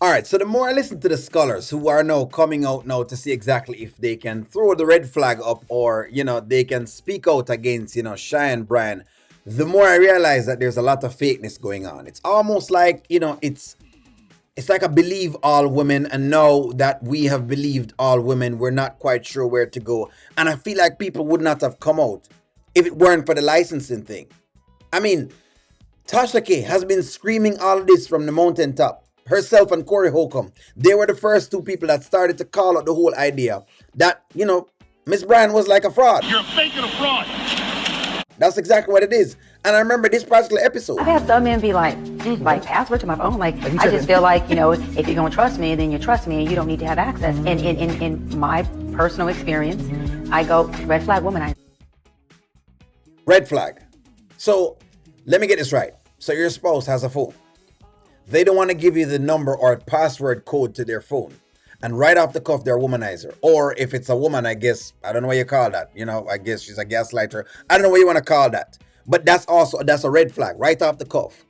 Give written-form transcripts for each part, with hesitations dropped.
All right, so the more I listen to the scholars who are now coming out now to see exactly if they can throw the red flag up or, they can speak out against, Cheyenne Bryant, the more I realize that there's a lot of fakeness going on. It's almost like, it's like a believe all women, and now that we have believed all women, we're not quite sure where to go. And I feel like people would not have come out if it weren't for the licensing thing. I mean, Tasha K has been screaming all of this from the mountaintop. Herself and Corey Holcomb, they were the first two people that started to call out the whole idea that, Miss Bryant was like a fraud. You're faking a fraud. That's exactly what it is. And I remember this particular episode. I've had some men be like password to my phone. Like, I just feel like, if you're going to trust me, then you trust me and you don't need to have access. And in my personal experience, I go, red flag womanizer. Red flag. So let me get this right. So your spouse has a phone. They don't want to give you the number or password code to their phone. And right off the cuff, they're a womanizer. Or if it's a woman, I guess, I don't know what you call that. I guess she's a gaslighter. I don't know what you want to call that. But that's a red flag, right off the cuff.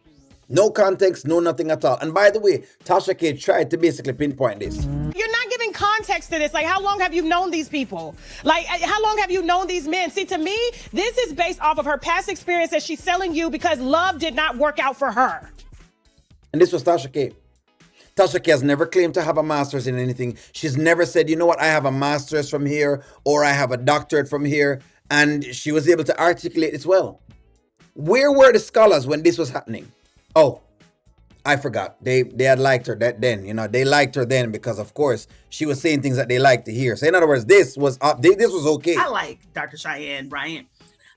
No context, no nothing at all. And by the way, Tasha K tried to basically pinpoint this. You're not giving context to this. Like, how long have you known these people? Like, how long have you known these men? See, to me, this is based off of her past experience that she's selling you because love did not work out for her. And this was Tasha K. Tasha K has never claimed to have a master's in anything. She's never said, you know what, I have a master's from here or I have a doctorate from here. And she was able to articulate it well. Where were the scholars when this was happening? Oh, I forgot. They had liked her then. They liked her then because, of course, she was saying things that they liked to hear. So in other words, this was okay. I like Dr. Cheyenne Bryant.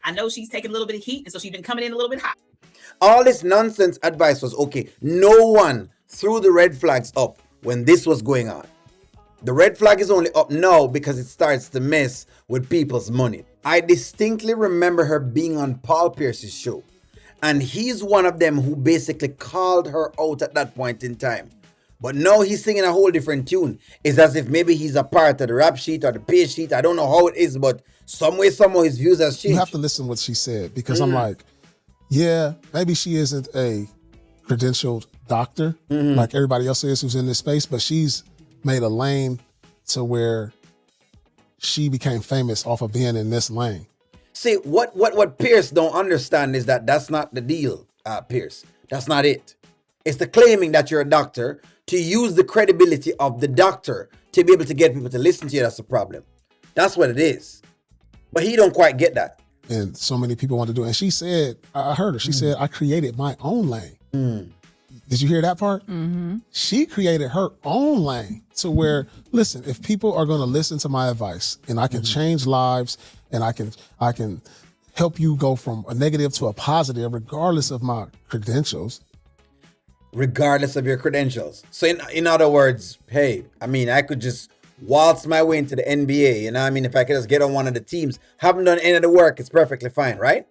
I know she's taking a little bit of heat, and so she's been coming in a little bit hot. All this nonsense advice was okay. No one threw the red flags up when this was going on. The red flag is only up now because it starts to mess with people's money. I distinctly remember her being on Paul Pierce's show. And he's one of them who basically called her out at that point in time. But now he's singing a whole different tune. It's as if maybe he's a part of the rap sheet or the pay sheet. I don't know how it is, but some way, somehow his views has changed. You have to listen to what she said because I'm like, yeah, maybe she isn't a credentialed doctor like everybody else is who's in this space, but she's made a lane to where she became famous off of being in this lane. See, what Pierce don't understand is that that's not the deal, Pierce. That's not it. It's the claiming that you're a doctor to use the credibility of the doctor to be able to get people to listen to you. That's the problem. That's what it is. But he don't quite get that. And so many people want to do it. And she said, I heard her, she said, I created my own lane. Did you hear that part? She created her own lane to where, listen, if people are going to listen to my advice and I can change lives and I can help you go from a negative to a positive regardless of my credentials. Regardless of your credentials. So in other words, hey, I could just waltz my way into the NBA. If I could just get on one of the teams, haven't done any of the work, it's perfectly fine, right?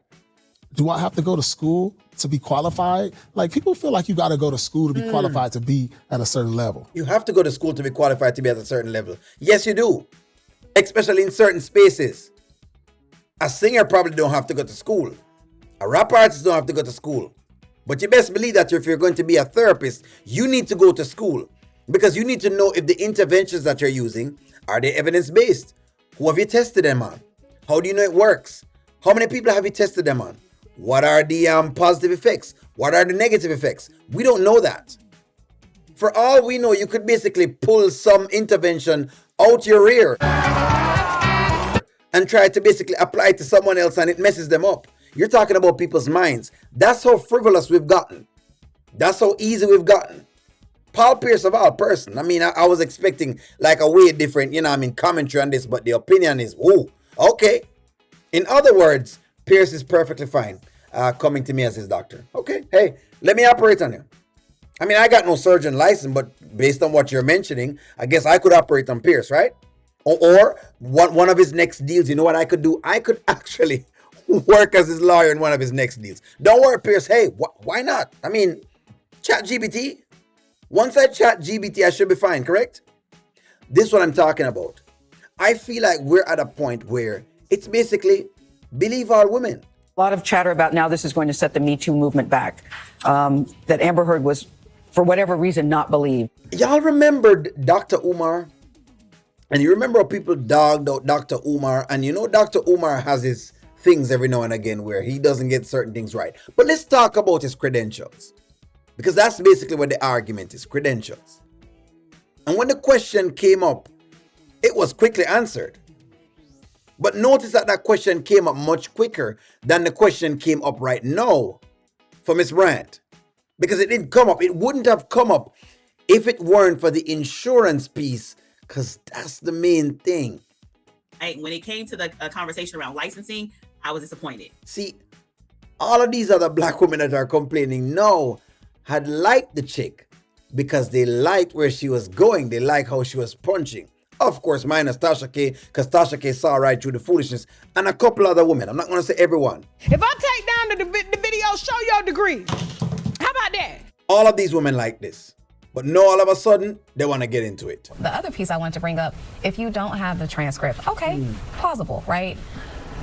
Do I have to go to school to be qualified? Like, people feel like you got to go to school to be qualified to be at a certain level. You have to go to school to be qualified to be at a certain level. Yes, you do. Especially in certain spaces. A singer probably don't have to go to school. A rap artist don't have to go to school. But you best believe that if you're going to be a therapist, you need to go to school. Because you need to know if the interventions that you're using, are they evidence-based? Who have you tested them on? How do you know it works? How many people have you tested them on? What are the positive effects? What are the negative effects? We don't know that. For all we know, you could basically pull some intervention out your rear and try to basically apply it to someone else and it messes them up. You're talking about people's minds. That's how frivolous we've gotten. That's how easy we've gotten. Paul Pierce of all person. I was expecting like a way different, commentary on this, but the opinion is, ooh, okay. In other words, Pierce is perfectly fine coming to me as his doctor. Okay, hey, let me operate on you. I got no surgeon license, but based on what you're mentioning, I guess I could operate on Pierce, right? Or one of his next deals, you know what I could do? I could actually work as his lawyer in one of his next deals. Don't worry, Pierce. Hey, why not? Chat GBT. Once I chat GBT, I should be fine, correct? This is what I'm talking about. I feel like we're at a point where it's basically believe all women. A lot of chatter about now this is going to set the Me Too movement back. That Amber Heard was for whatever reason, not believe. Y'all remembered Dr. Umar? And you remember how people dogged out Dr. Umar? And you know Dr. Umar has his things every now and again where he doesn't get certain things right. But let's talk about his credentials. Because that's basically what the argument is, credentials. And when the question came up, it was quickly answered. But notice that that question came up much quicker than the question came up right now for Miss Bryant. Because it didn't come up. It wouldn't have come up if it weren't for the insurance piece, because that's the main thing. When it came to the conversation around licensing, I was disappointed. See, all of these other black women that are complaining now had liked the chick because they liked where she was going. They liked how she was punching. Of course, minus Tasha K, because Tasha K saw right through the foolishness, and a couple other women. I'm not going to say everyone. If I take down the video, show your degree. How about that? All of these women like this. But no, all of a sudden, they want to get into it. The other piece I wanted to bring up, if you don't have the transcript, okay, plausible, right?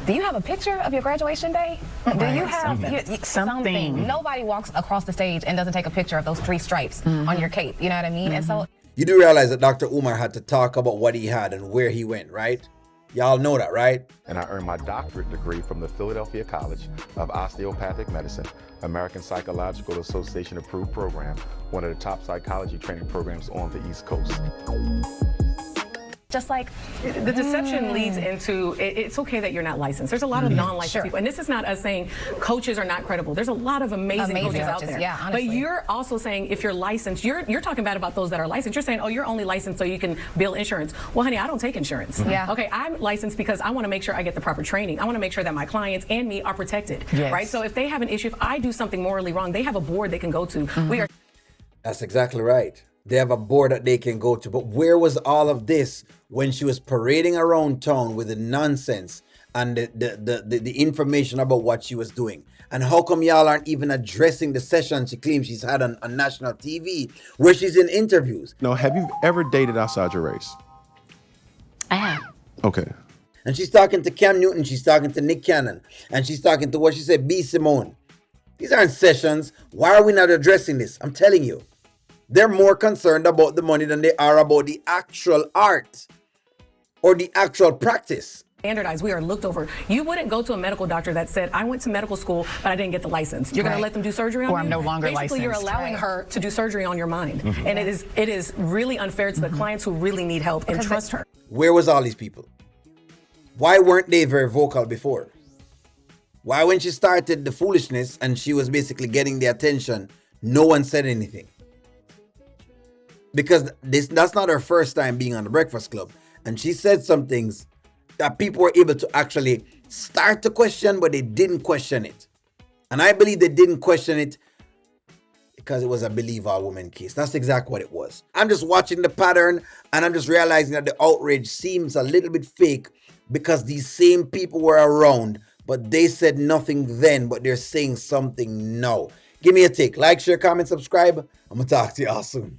Do you have a picture of your graduation day? Do you have something? Nobody walks across the stage and doesn't take a picture of those 3 stripes on your cape, you know what I mean? And so you do realize that Dr. Umar had to talk about what he had and where he went, right? Y'all know that, right? And I earned my doctorate degree from the Philadelphia College of Osteopathic Medicine, American Psychological Association approved program, one of the top psychology training programs on the East Coast. just like the deception leads into it's okay that you're not licensed. There's a lot of non-licensed people, and this is not us saying coaches are not credible. There's a lot of amazing coaches out there. Yeah, honestly. But you're also saying if you're licensed, you're talking bad about those that are licensed. You're saying, oh, you're only licensed so you can bill insurance. Well, honey, I don't take insurance. Yeah. Okay, I'm licensed because I want to make sure I get the proper training. I want to make sure that my clients and me are protected. Yes. Right. So if they have an issue, if I do something morally wrong, they have a board they can go to. We are. That's exactly right. They have a board that they can go to. But where was all of this when she was parading around town with the nonsense and the information about what she was doing? And how come y'all aren't even addressing the session she claims she's had on national TV where she's in interviews? No, have you ever dated outside your race? I have. Okay. And she's talking to Cam Newton, she's talking to Nick Cannon, and she's talking to what she said, B. Simone. These aren't sessions. Why are we not addressing this? I'm telling you. They're more concerned about the money than they are about the actual art or the actual practice. Standardized. We are looked over. You wouldn't go to a medical doctor that said, I went to medical school, but I didn't get the license. You're going to let them do surgery on you? Or I'm no longer Basically, licensed. you're allowing her to do surgery on your mind. And it is really unfair to the clients who really need help and trust her. Where was all these people? Why weren't they very vocal before? Why when she started the foolishness and she was basically getting the attention, no one said anything? Because that's not her first time being on the Breakfast Club. And she said some things that people were able to actually start to question, but they didn't question it. And I believe they didn't question it because it was a believe all woman case. That's exactly what it was. I'm just watching the pattern and I'm just realizing that the outrage seems a little bit fake because these same people were around, but they said nothing then, but they're saying something now. Give me a take. Like, share, comment, subscribe. I'm going to talk to y'all soon.